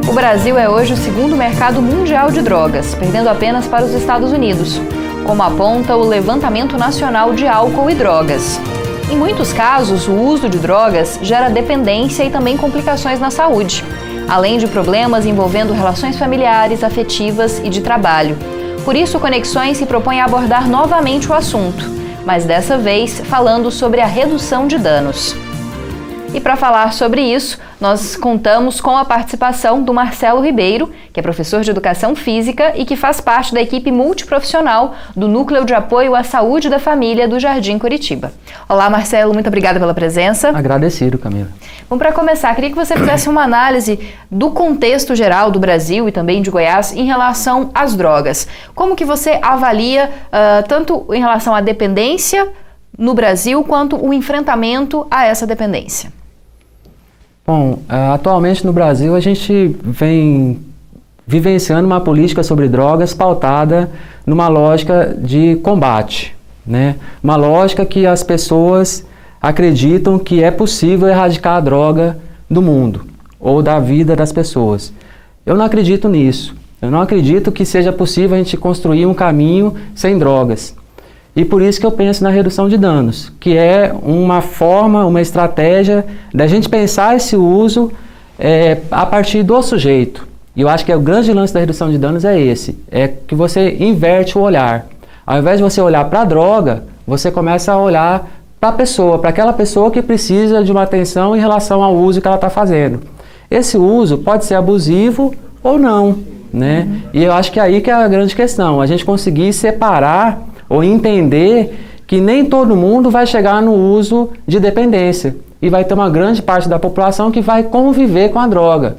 O Brasil é hoje o segundo mercado mundial de drogas, perdendo apenas para os Estados Unidos, como aponta o Levantamento Nacional de Álcool e Drogas. Em muitos casos, o uso de drogas gera dependência e também complicações na saúde, além de problemas envolvendo relações familiares, afetivas e de trabalho. Por isso, o Conexões se propõe a abordar novamente o assunto, mas dessa vez falando sobre a redução de danos. E para falar sobre isso, nós contamos com a participação do Marcelo Ribeiro, que é professor de Educação Física e que faz parte da equipe multiprofissional do Núcleo de Apoio à Saúde da Família do Jardim Curitiba. Olá, Marcelo, muito obrigada pela presença. Agradecido, Camila. Bom, para começar, queria que você fizesse uma análise do contexto geral do Brasil e também de Goiás em relação às drogas. Como que você avalia tanto em relação à dependência no Brasil quanto o enfrentamento a essa dependência? Bom, atualmente no Brasil a gente vem vivenciando uma política sobre drogas pautada numa lógica de combate, né? Uma lógica que as pessoas acreditam que é possível erradicar a droga do mundo ou da vida das pessoas. Eu não acredito nisso. Eu não acredito que seja possível a gente construir um caminho sem drogas. E por isso que eu penso na redução de danos, que é uma forma, uma estratégia da gente pensar esse uso a partir do sujeito. E eu acho que o grande lance da redução de danos é esse, é que você inverte o olhar. Ao invés de você olhar para a droga, você começa a olhar para a pessoa, para aquela pessoa que precisa de uma atenção em relação ao uso que ela está fazendo. Esse uso pode ser abusivo ou não, né? E eu acho que aí que é a grande questão, a gente conseguir separar ou entender que nem todo mundo vai chegar no uso de dependência e vai ter uma grande parte da população que vai conviver com a droga.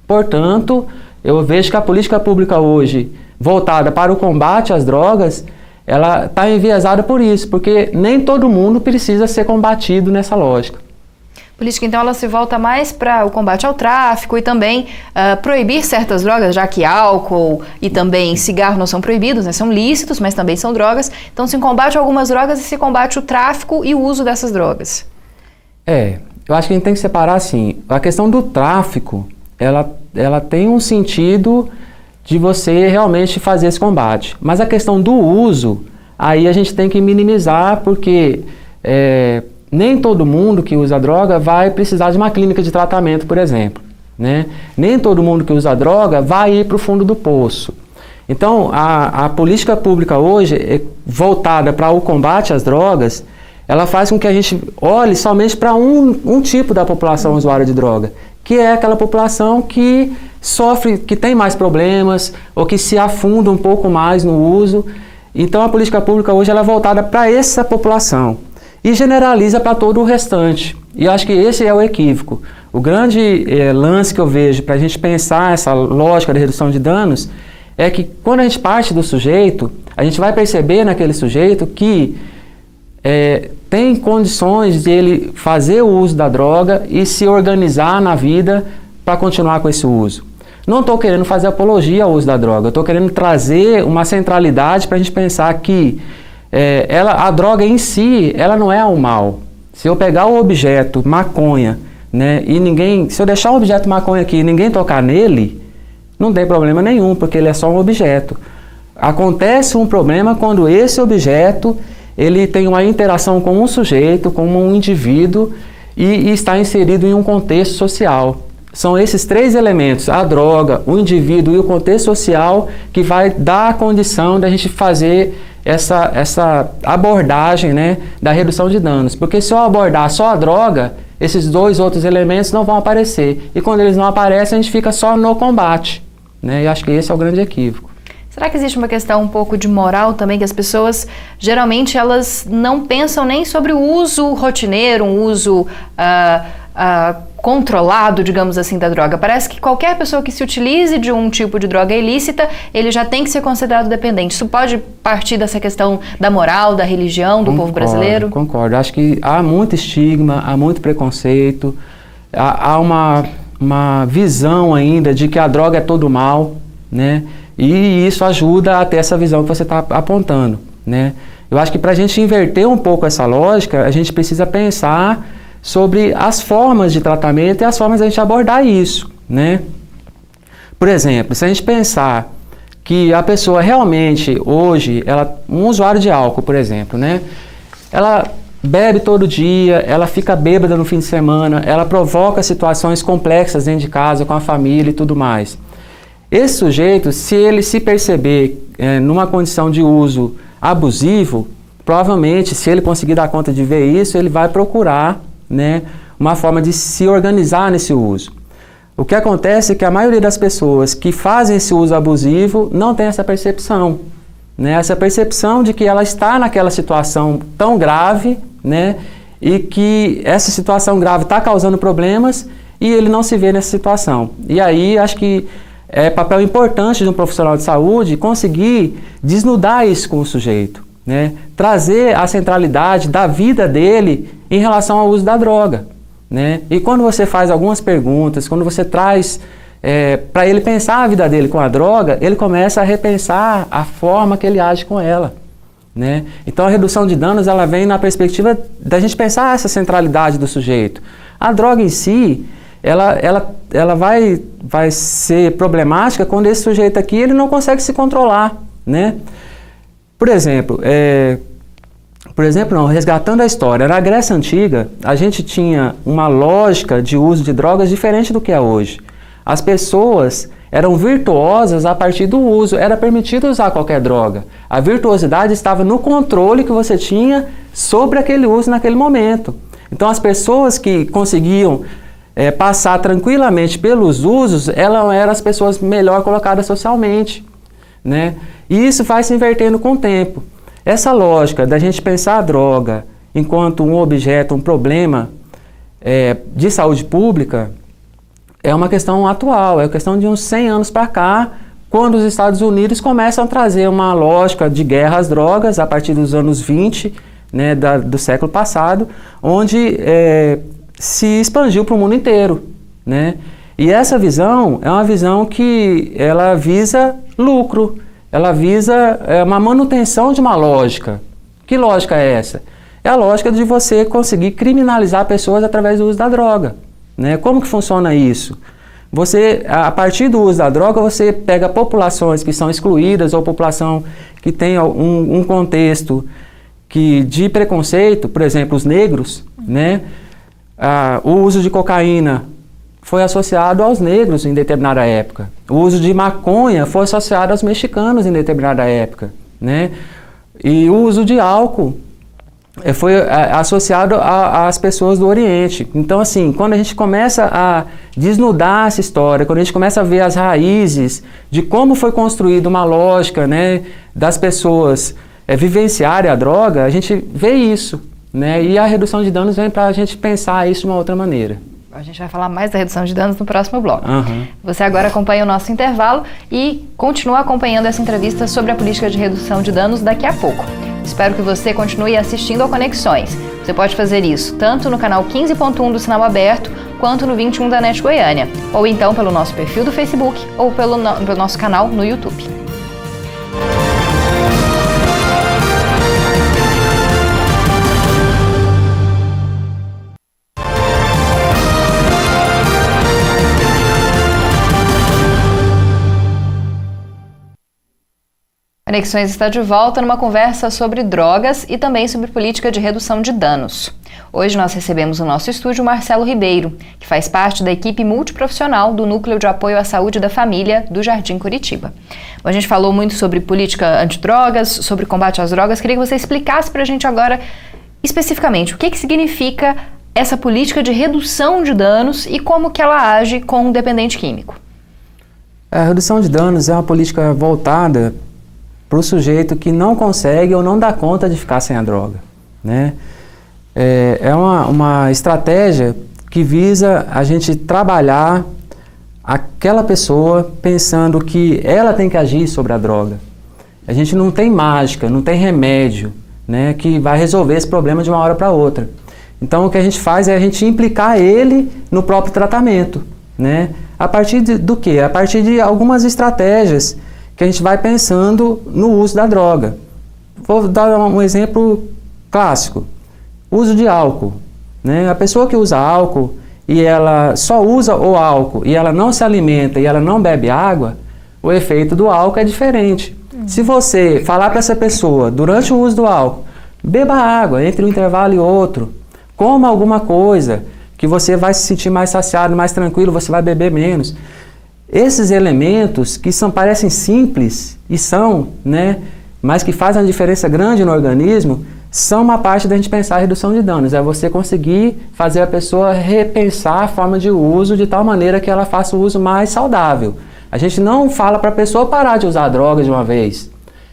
Portanto, eu vejo que a política pública hoje, voltada para o combate às drogas, ela está enviesada por isso, porque nem todo mundo precisa ser combatido nessa lógica. A política, então, ela se volta mais para o combate ao tráfico e também proibir certas drogas, já que álcool e também cigarro não são proibidos, né? São lícitos, mas também são drogas. Então, se combate algumas drogas e se combate o tráfico e o uso dessas drogas. Eu acho que a gente tem que separar assim. A questão do tráfico, ela tem um sentido de você realmente fazer esse combate. Mas a questão do uso, aí a gente tem que minimizar, porque nem todo mundo que usa droga vai precisar de uma clínica de tratamento, por exemplo, né? Nem todo mundo que usa droga vai ir para o fundo do poço. Então, a política pública hoje, voltada para o combate às drogas, ela faz com que a gente olhe somente para um tipo da população usuária de droga, que é aquela população que sofre, que tem mais problemas ou que se afunda um pouco mais no uso. Então, a política pública hoje ela é voltada para essa população e generaliza para todo o restante. E eu acho que esse é o equívoco. O grande lance que eu vejo para a gente pensar essa lógica de redução de danos é que quando a gente parte do sujeito, a gente vai perceber naquele sujeito que tem condições de ele fazer o uso da droga e se organizar na vida para continuar com esse uso. Não estou querendo fazer apologia ao uso da droga, estou querendo trazer uma centralidade para a gente pensar que a droga em si, ela não é o mal. Se eu pegar o objeto maconha, né, se eu deixar o objeto maconha aqui e ninguém tocar nele, não tem problema nenhum, porque ele é só um objeto. Acontece um problema quando esse objeto ele tem uma interação com um sujeito, com um indivíduo e está inserido em um contexto social. São esses três elementos, a droga, o indivíduo e o contexto social, que vai dar a condição da gente fazer essa abordagem, né, da redução de danos. Porque se eu abordar só a droga, esses dois outros elementos não vão aparecer. E quando eles não aparecem, a gente fica só no combate, né? E acho que esse é o grande equívoco. Será que existe uma questão um pouco de moral também, que as pessoas, geralmente, elas não pensam nem sobre o uso rotineiro, um uso controlado, digamos assim, da droga? Parece que qualquer pessoa que se utilize de um tipo de droga ilícita, ele já tem que ser considerado dependente. Isso pode partir dessa questão da moral, da religião, do povo brasileiro? Concordo. Acho que há muito estigma, há muito preconceito, há uma visão ainda de que a droga é todo mal, né? E isso ajuda a ter essa visão que você está apontando, né? Eu acho que para a gente inverter um pouco essa lógica, a gente precisa pensar sobre as formas de tratamento e as formas de a gente abordar isso, né? Por exemplo, se a gente pensar que a pessoa realmente hoje, um usuário de álcool, por exemplo, né? Ela bebe todo dia, ela fica bêbada no fim de semana, ela provoca situações complexas dentro de casa, com a família e tudo mais. Esse sujeito, se ele se perceber numa condição de uso abusivo, provavelmente, se ele conseguir dar conta de ver isso, ele vai procurar, né, uma forma de se organizar nesse uso. O que acontece é que a maioria das pessoas que fazem esse uso abusivo não tem essa percepção, né? Essa percepção de que ela está naquela situação tão grave, né? E que essa situação grave está causando problemas e ele não se vê nessa situação. E aí acho que é papel importante de um profissional de saúde conseguir desnudar isso com o sujeito, né? Trazer a centralidade da vida dele em relação ao uso da droga, né? E quando você faz algumas perguntas, quando você traz para ele pensar a vida dele com a droga, ele começa a repensar a forma que ele age com ela, né? Então a redução de danos ela vem na perspectiva da gente pensar essa centralidade do sujeito. A droga em si, ela vai ser problemática quando esse sujeito aqui ele não consegue se controlar, né? Por exemplo, resgatando a história, na Grécia Antiga, a gente tinha uma lógica de uso de drogas diferente do que é hoje. As pessoas eram virtuosas a partir do uso, era permitido usar qualquer droga. A virtuosidade estava no controle que você tinha sobre aquele uso naquele momento. Então as pessoas que conseguiam passar tranquilamente pelos usos, elas eram as pessoas melhor colocadas socialmente, né? E isso vai se invertendo com o tempo. Essa lógica da gente pensar a droga enquanto um objeto, um problema de saúde pública, é uma questão atual, é uma questão de uns 100 anos para cá, quando os Estados Unidos começam a trazer uma lógica de guerra às drogas, a partir dos anos 20, né, do século passado, onde se expandiu para o mundo inteiro, né? E essa visão é uma visão que ela visa lucro, ela visa uma manutenção de uma lógica. Que lógica é essa? É a lógica de você conseguir criminalizar pessoas através do uso da droga, né? Como que funciona isso? Você, a partir do uso da droga, você pega populações que são excluídas ou população que tem um contexto de preconceito, por exemplo, os negros, né? O uso de cocaína foi associado aos negros em determinada época. O uso de maconha foi associado aos mexicanos em determinada época, né? E o uso de álcool foi associado às pessoas do Oriente. Então, assim, quando a gente começa a desnudar essa história, quando a gente começa a ver as raízes de como foi construída uma lógica, né, das pessoas vivenciarem a droga, a gente vê isso, né? E a redução de danos vem para a gente pensar isso de uma outra maneira. A gente vai falar mais da redução de danos no próximo bloco. Uhum. Você agora acompanha o nosso intervalo e continua acompanhando essa entrevista sobre a política de redução de danos daqui a pouco. Espero que você continue assistindo ao Conexões. Você pode fazer isso tanto no canal 15.1 do Sinal Aberto, quanto no 21 da NET Goiânia, ou então pelo nosso perfil do Facebook, ou pelo nosso canal no YouTube. Conexões está de volta numa conversa sobre drogas e também sobre política de redução de danos. Hoje nós recebemos no nosso estúdio o Marcelo Ribeiro, que faz parte da equipe multiprofissional do Núcleo de Apoio à Saúde da Família do Jardim Curitiba. A gente falou muito sobre política antidrogas, sobre combate às drogas. Queria que você explicasse para a gente agora especificamente o que significa essa política de redução de danos e como que ela age com um dependente químico. A redução de danos é uma política voltada para o sujeito que não consegue ou não dá conta de ficar sem a droga, né? É uma estratégia que visa a gente trabalhar aquela pessoa pensando que ela tem que agir sobre a droga. A gente não tem mágica, não tem remédio, né, que vai resolver esse problema de uma hora para outra. Então o que a gente faz é a gente implicar ele no próprio tratamento, né? A partir do quê? A partir de algumas estratégias que a gente vai pensando no uso da droga. Vou dar um exemplo clássico. Uso de álcool, né? A pessoa que usa álcool, e ela só usa o álcool e ela não se alimenta e ela não bebe água, o efeito do álcool é diferente. Se você falar para essa pessoa, durante o uso do álcool, beba água entre um intervalo e outro, coma alguma coisa, que você vai se sentir mais saciado, mais tranquilo, você vai beber menos. Esses elementos que parecem simples e são, né, mas que fazem uma diferença grande no organismo, são uma parte da gente pensar a redução de danos. É você conseguir fazer a pessoa repensar a forma de uso de tal maneira que ela faça o uso mais saudável. A gente não fala para a pessoa parar de usar drogas de uma vez,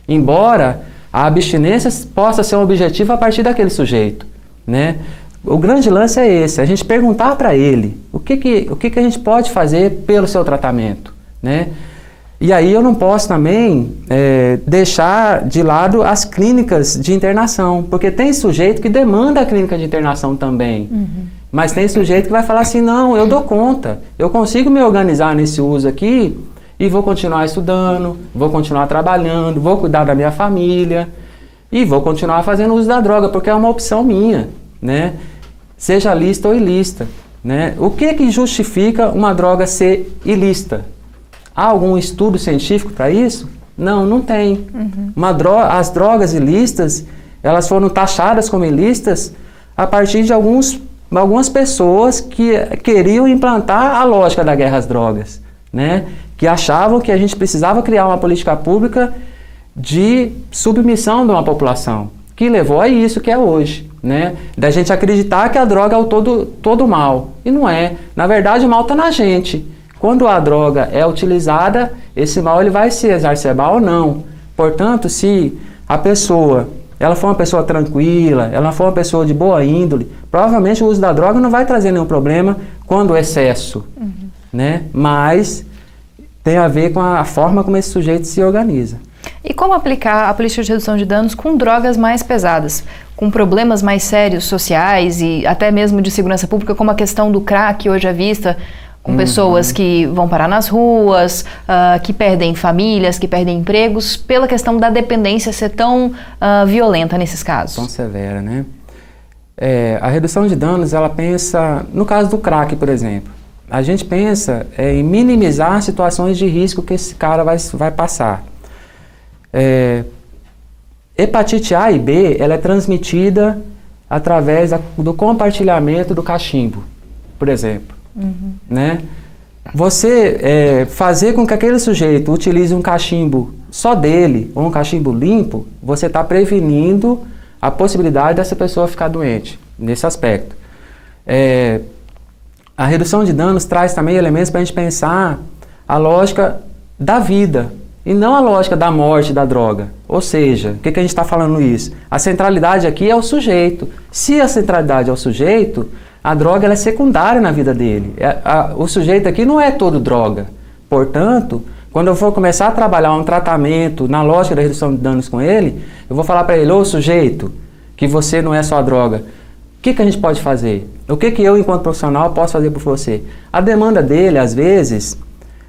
embora a abstinência possa ser um objetivo a partir daquele sujeito, né? O grande lance é esse, a gente perguntar para ele o que a gente pode fazer pelo seu tratamento, né? E aí eu não posso também deixar de lado as clínicas de internação, porque tem sujeito que demanda a clínica de internação também, mas tem sujeito que vai falar assim, não, eu dou conta, eu consigo me organizar nesse uso aqui e vou continuar estudando, vou continuar trabalhando, vou cuidar da minha família e vou continuar fazendo uso da droga, porque é uma opção minha, né? Seja lícita ou ilícita, né? O que justifica uma droga ser ilícita? Há algum estudo científico para isso? Não, não tem. As drogas ilícitas, elas foram taxadas como ilícitas a partir de algumas pessoas que queriam implantar a lógica da guerra às drogas, né? Que achavam que a gente precisava criar uma política pública de submissão de uma população, que levou a isso que é hoje, né? Da gente acreditar que a droga é o todo mal. E não é. Na verdade, o mal está na gente. Quando a droga é utilizada, esse mal ele vai se exacerbar ou não. Portanto, se a pessoa ela for uma pessoa tranquila, ela for uma pessoa de boa índole, provavelmente o uso da droga não vai trazer nenhum problema quando o excesso, né? Mas tem a ver com a forma como esse sujeito se organiza. E como aplicar a política de redução de danos com drogas mais pesadas, com problemas mais sérios sociais e até mesmo de segurança pública, como a questão do crack hoje à vista, com pessoas que vão parar nas ruas, que perdem famílias, que perdem empregos, pela questão da dependência ser tão violenta nesses casos? Tão severa, né? A redução de danos, ela pensa, no caso do crack, por exemplo, a gente pensa em minimizar situações de risco que esse cara vai passar. Hepatite A e B, ela é transmitida através do compartilhamento do cachimbo, por exemplo. Né? Você fazer com que aquele sujeito utilize um cachimbo só dele, ou um cachimbo limpo, você está prevenindo a possibilidade dessa pessoa ficar doente, nesse aspecto. A redução de danos traz também elementos para a gente pensar a lógica da vida, e não a lógica da morte da droga. Ou seja, o que a gente está falando isso? A centralidade aqui é o sujeito. Se a centralidade é o sujeito, a droga ela é secundária na vida dele. O sujeito aqui não é todo droga. Portanto, quando eu for começar a trabalhar um tratamento na lógica da redução de danos com ele, eu vou falar para ele, ô sujeito, que você não é só droga. O que a gente pode fazer? O que eu, enquanto profissional, posso fazer por você? A demanda dele, às vezes,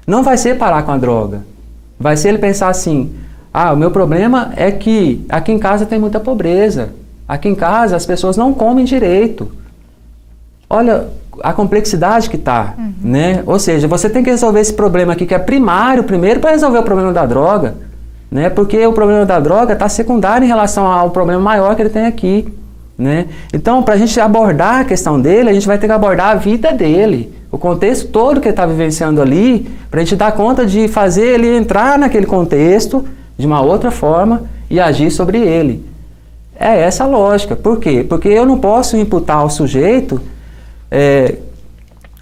não vai ser parar com a droga. Vai ser ele pensar assim, o meu problema é que aqui em casa tem muita pobreza. Aqui em casa as pessoas não comem direito. Olha a complexidade que está, né? Ou seja, você tem que resolver esse problema aqui que é primário primeiro para resolver o problema da droga, né? Porque o problema da droga está secundário em relação ao problema maior que ele tem aqui, né? Então, para a gente abordar a questão dele, a gente vai ter que abordar a vida dele, o contexto todo que ele está vivenciando ali, para a gente dar conta de fazer ele entrar naquele contexto de uma outra forma e agir sobre ele. É essa a lógica. Por quê? Porque eu não posso imputar ao sujeito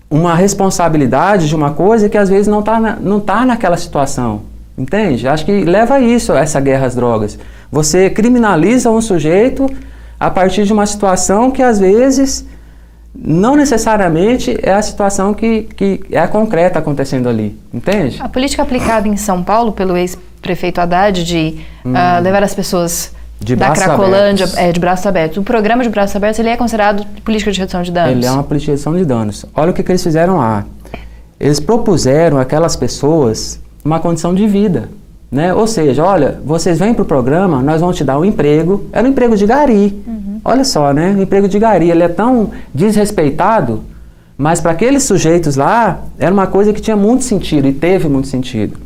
uma responsabilidade de uma coisa que às vezes não tá naquela situação, entende? Acho que leva a isso, essa guerra às drogas. Você criminaliza um sujeito a partir de uma situação que às vezes não necessariamente é a situação que é a concreta acontecendo ali, entende? A política aplicada em São Paulo pelo ex-prefeito Haddad de levar as pessoas da Cracolândia, de braços abertos. O programa de braços abertos, ele é considerado política de redução de danos? Ele é uma política de redução de danos. Olha o que eles fizeram lá. Eles propuseram àquelas pessoas uma condição de vida, né? Ou seja, olha, vocês vêm para o programa, nós vamos te dar um emprego. Era um emprego de gari. Olha só, né? O emprego de gari, ele é tão desrespeitado, Mas para aqueles sujeitos lá, era uma coisa que tinha muito sentido, e teve muito sentido.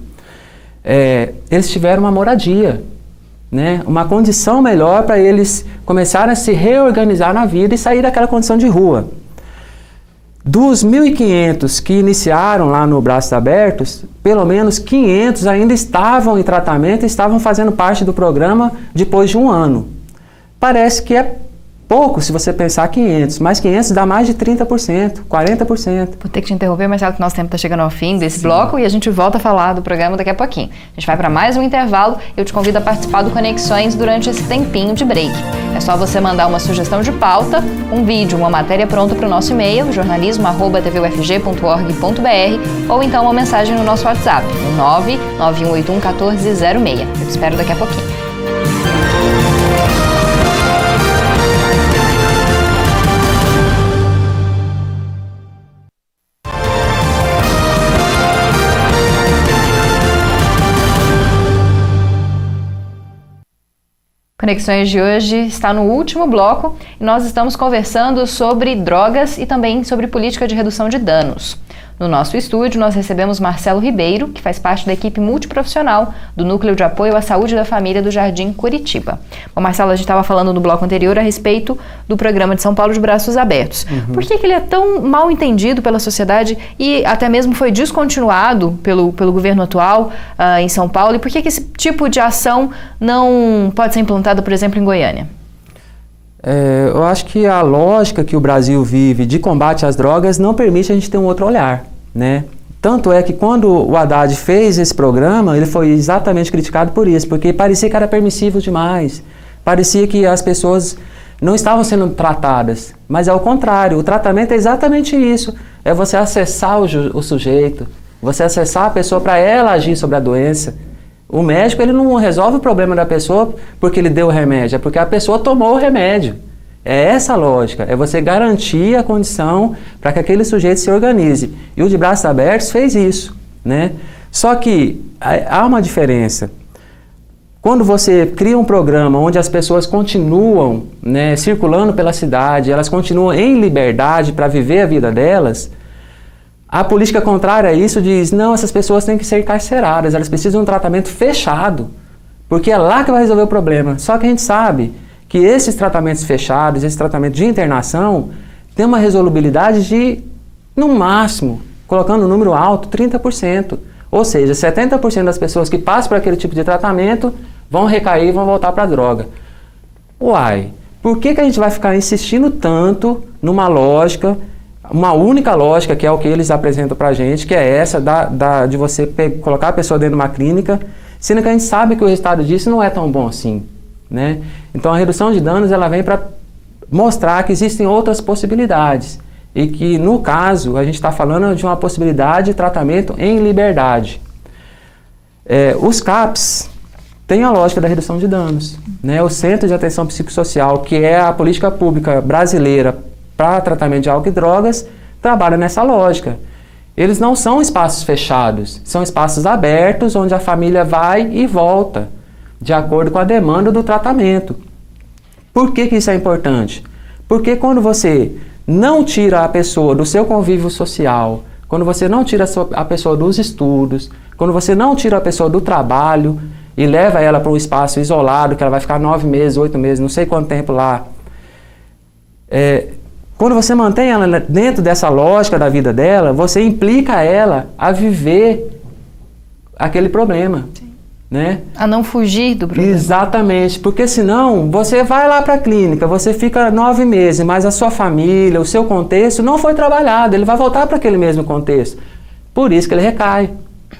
Eles tiveram uma moradia, né? Uma condição melhor para eles começarem a se reorganizar na vida e sair daquela condição de rua. Dos 1.500 que iniciaram lá no Braços Abertos, pelo menos 500 ainda estavam em tratamento e estavam fazendo parte do programa depois de um ano. Parece que é pouco se você pensar 500, mas 500 dá mais de 30%, 40%. Vou ter que te interromper, Marcelo, que nosso tempo está chegando ao fim desse bloco e a gente volta a falar do programa daqui a pouquinho. A gente vai para mais um intervalo e eu te convido a participar do Conexões durante esse tempinho de break. É só você mandar uma sugestão de pauta, um vídeo, uma matéria pronta para o nosso e-mail, jornalismo@tvufg.org.br, ou então uma mensagem no nosso WhatsApp, no 991811406. Eu te espero daqui a pouquinho. Conexões de hoje está no último bloco e nós estamos conversando sobre drogas e também sobre política de redução de danos. No nosso estúdio, nós recebemos Marcelo Ribeiro, que faz parte da equipe multiprofissional do Núcleo de Apoio à Saúde da Família do Jardim Curitiba. Bom, Marcelo, a gente estava falando no bloco anterior a respeito do programa de São Paulo de Braços Abertos. Por que ele é tão mal entendido pela sociedade e até mesmo foi descontinuado pelo governo atual em São Paulo? E por que esse tipo de ação não pode ser implantada, por exemplo, em Goiânia? Eu acho que a lógica que o Brasil vive de combate às drogas não permite a gente ter um outro olhar, né? Tanto é que quando o Haddad fez esse programa, ele foi exatamente criticado por isso, porque parecia que era permissivo demais, parecia que as pessoas não estavam sendo tratadas, mas é o contrário, o tratamento é exatamente isso, é você acessar o sujeito, você acessar a pessoa para ela agir sobre a doença. O médico ele não resolve o problema da pessoa porque ele deu o remédio, é porque a pessoa tomou o remédio. É essa a lógica, é você garantir a condição para que aquele sujeito se organize. E o de Braços Abertos fez isso, né? Só que há uma diferença. Quando você cria um programa onde as pessoas continuam, né, circulando pela cidade, elas continuam em liberdade para viver a vida delas, a política contrária a isso diz, não, essas pessoas têm que ser encarceradas, elas precisam de um tratamento fechado, porque é lá que vai resolver o problema. Só que a gente sabe que esses tratamentos fechados, esse tratamento de internação, tem uma resolubilidade de, no máximo, colocando um número alto, 30%. Ou seja, 70% das pessoas que passam por aquele tipo de tratamento vão recair e vão voltar para a droga. Uai, por que a gente vai ficar insistindo tanto numa lógica, uma única lógica, que é o que eles apresentam pra gente, que é essa de você colocar a pessoa dentro de uma clínica, sendo que a gente sabe que o resultado disso não é tão bom assim, né? Então a redução de danos ela vem para mostrar que existem outras possibilidades e que no caso a gente está falando de uma possibilidade de tratamento em liberdade. Os CAPs têm a lógica da redução de danos, né? O Centro de Atenção Psicossocial, que é a política pública brasileira para tratamento de álcool e drogas, trabalha nessa lógica. Eles não são espaços fechados, são espaços abertos onde a família vai e volta, de acordo com a demanda do tratamento. Por que isso é importante? Porque quando você não tira a pessoa do seu convívio social, quando você não tira a pessoa dos estudos, quando você não tira a pessoa do trabalho e leva ela para um espaço isolado, que ela vai ficar 9 meses, 8 meses, não sei quanto tempo lá, quando você mantém ela dentro dessa lógica da vida dela, você implica ela a viver aquele problema, né? A não fugir do problema. Exatamente, porque senão você vai lá para a clínica, você fica 9 meses, mas a sua família, o seu contexto não foi trabalhado, ele vai voltar para aquele mesmo contexto. Por isso que ele recai.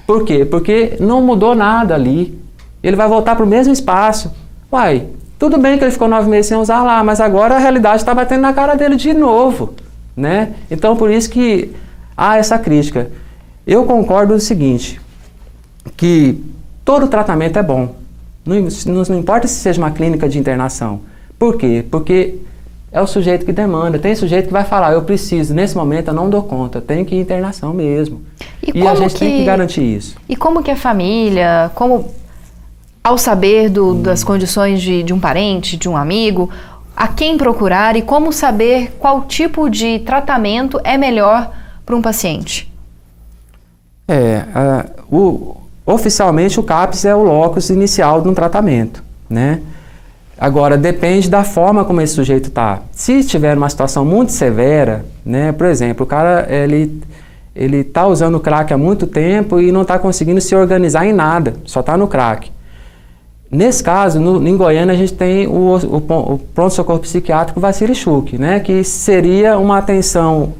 Por quê? Porque não mudou nada ali. Ele vai voltar para o mesmo espaço. Uai, tudo bem que ele ficou 9 meses sem usar lá, mas agora a realidade está batendo na cara dele de novo, né? Então, por isso que há essa crítica. Eu concordo no seguinte, que todo tratamento é bom. Não importa se seja uma clínica de internação. Por quê? Porque é o sujeito que demanda. Tem sujeito que vai falar, eu preciso, nesse momento eu não dou conta, tenho que ir em internação mesmo. E a gente tem que garantir isso. E como que a família, ao saber das condições de um parente, de um amigo, a quem procurar e como saber qual tipo de tratamento é melhor para um paciente? Oficialmente o CAPS é o locus inicial de um tratamento, né? Agora, depende da forma como esse sujeito está. Se estiver numa situação muito severa, né? Por exemplo, o cara ele está usando crack há muito tempo e não está conseguindo se organizar em nada, só está no crack. Nesse caso, em Goiânia, a gente tem o pronto-socorro psiquiátrico Vacire Schuch, né? Que seria uma atenção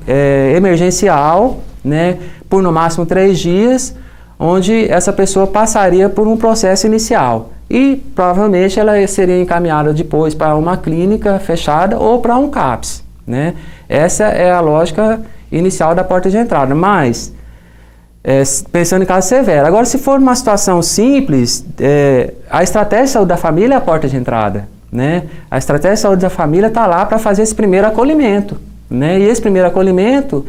emergencial, né? Por no máximo 3 dias, onde essa pessoa passaria por um processo inicial e provavelmente ela seria encaminhada depois para uma clínica fechada ou para um CAPS, né? Essa é a lógica inicial da porta de entrada, mas pensando em caso severo. Agora, se for uma situação simples, a estratégia de saúde da família é a porta de entrada, né? A estratégia de saúde da família está lá para fazer esse primeiro acolhimento, né? E esse primeiro acolhimento,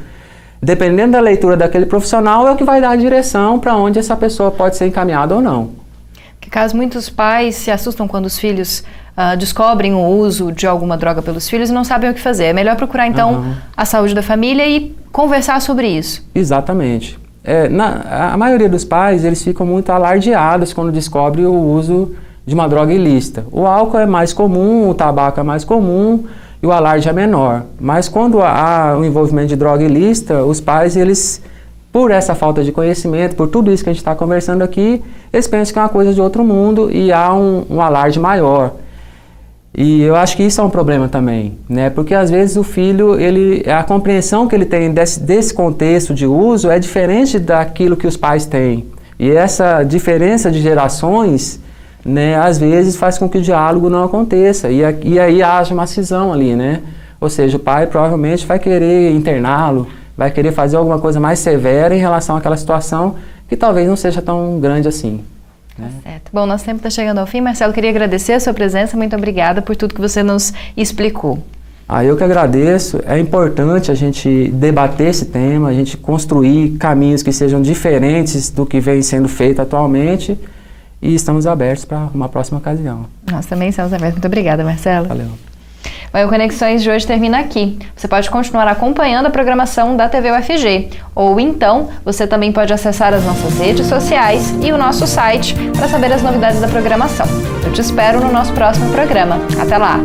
dependendo da leitura daquele profissional, é o que vai dar a direção para onde essa pessoa pode ser encaminhada ou não. Que caso muitos pais se assustam quando os filhos descobrem o uso de alguma droga pelos filhos e não sabem o que fazer. É melhor procurar, então, a saúde da família e conversar sobre isso. Exatamente. A maioria dos pais, eles ficam muito alardeados quando descobrem o uso de uma droga ilícita. O álcool é mais comum, o tabaco é mais comum e o alarde é menor. Mas quando há o envolvimento de droga ilícita, os pais, eles, por essa falta de conhecimento, por tudo isso que a gente está conversando aqui, eles pensam que é uma coisa de outro mundo e há um alarde maior. E eu acho que isso é um problema também, né? Porque às vezes o filho, a compreensão que ele tem desse contexto de uso é diferente daquilo que os pais têm. E essa diferença de gerações, né, às vezes faz com que o diálogo não aconteça. E aí haja uma cisão ali, né? Ou seja, o pai provavelmente vai querer interná-lo, vai querer fazer alguma coisa mais severa em relação àquela situação que talvez não seja tão grande assim. Certo. Bom, nosso tempo está chegando ao fim. Marcelo, queria agradecer a sua presença. Muito obrigada por tudo que você nos explicou. Eu que agradeço. É importante a gente debater esse tema, a gente construir caminhos que sejam diferentes do que vem sendo feito atualmente e estamos abertos para uma próxima ocasião. Nós também estamos abertos. Muito obrigada, Marcelo. Valeu. Bom, o Conexões de hoje termina aqui. Você pode continuar acompanhando a programação da TV UFG, ou então você também pode acessar as nossas redes sociais e o nosso site para saber as novidades da programação. Eu te espero no nosso próximo programa. Até lá!